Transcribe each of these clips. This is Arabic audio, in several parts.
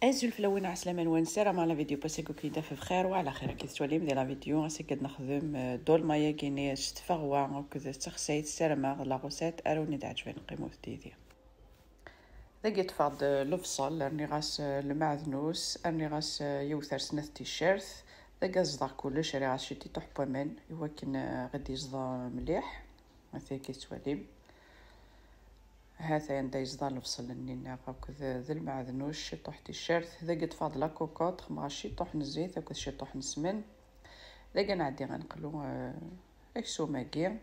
ازول في الاول عسلامه نوانسه راه مع فيديو باسيكو كيدا في بخير وعلى خير كي تولي مدير لا فيديو اسي كد نخدم دول مايا كيني شتفغوا وكذا تخسيت سيرما لا غوسيت اروني تعجبني قيمو ديدي دقيت فاد لفصل راني غاس المعذنوس راني غاس يوثر سنة تيشيرت دقا زدا كلش راني غاس شتي طح بومن يوكن غادي زدا مليح هاثي كي تولي هذا عندي يزدان الفصل النينا هكذا ذا المعذنوش شطوح تيشيرت ذا قد فاضله كوكوط مع شطوح الزيت هكذا شطوح السمن ذا كان عندي غنقلو اكسو ماكي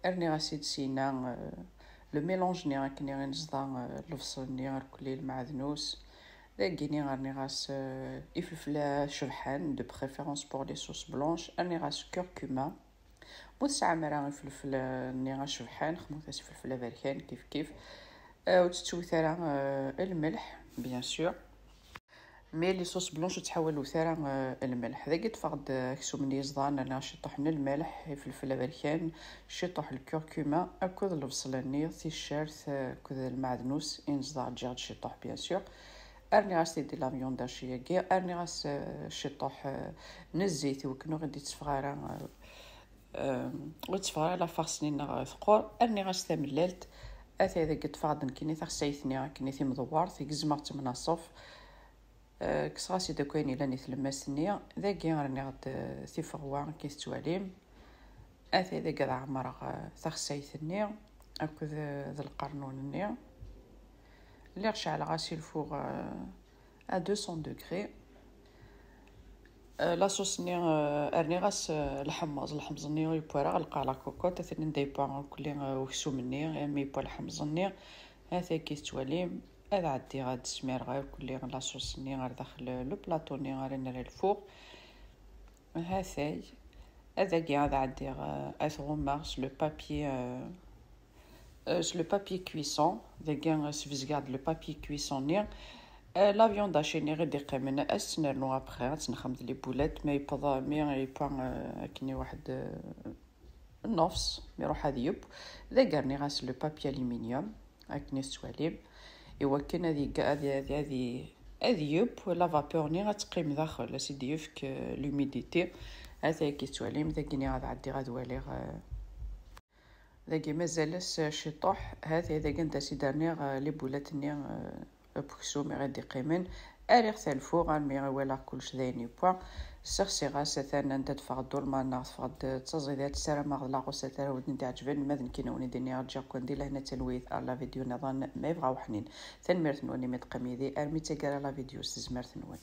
ارني غاسيد سينا لو ميلونج ني راكني غنزدا الفصل ني غنكلي المعذنوس ذا كيني راني غاس يفلفل شبحان دو بريفيرونس بور لي صوص بلونش راني غاس كوركوما مستعمرة الفلفل ني غاشبحان خموث فلفل بركان كيف وتتوثر الملح بيان سور مي لي صوص بلونش تحول وثرا الملح ذا قد فقد كسو من يزدان انا شطح من الملح فلفل بركان شطح الكركما اكد البصلاني تيشيرت كذ المعدنوس انزدا جاد شطح بيان سور ارني غاس دي لا فيوند شياكي ارني غاس شطح نزيت وكنو غادي تصفغارا وتصفر على فاصنين ثقور اني غاس تمللت اثي اذا قد فاضن كيني تخسيتني كيني ثي مدوار ثي كزمرت من الصف كس غاسي داكويني لاني ثلماسني ذاكي راني غاد ثي فغوا كي تواليم اثي اذا قد عمر تخسيتني اكو ذا القرنونني اللي رشع غاسي الفوغ ا 200 دوغري لا صوص ني ارني غاس الحمص ني يبوارا غلقا لا كوكوط ثاني نديبا كلي وكسو مني مي بو الحمص ني هذا كي توالي هذا عندي غاد سمير غير كلي لا صوص ني غير داخل لو بلاطو ني غير نري الفوق هذا كي هذا عندي اثغومارس لو بابي كويسون داكي سفزكاد لو بابي كويسون ني لا فيوند هاشيني غير دقيقة من أسنرنو أبخي غتنخمد لي بولات ما يبضا مي كني واحد النفس يروح هذا يب ذا قرني غاس لو بابي ألمنيوم هاكني سواليب إوا كان هذه يب لا فابور غتقيم داخل سيدي يفك لوميديتي هذا كي تواليم ذا كني غاد عدي غاد والي ذا كي مازالس شطوح هذا كنت سيدارني لي بولات ني بكسو مي غادي قيمن اريغ تاع الفوق مي ولا كلش دايني بوا سيغسي غاس ثانا انت تفقد الماء تفقد تصيدات سرا ما لا غوسه تاع ودني تعجبني ماذن كي نوني دنيا رجع كون دي لهنا تلويث على فيديو نظن ما يبغاو حنين ثان ميرث نوني متقميدي ارمي تاكرا لا فيديو سزمرت نون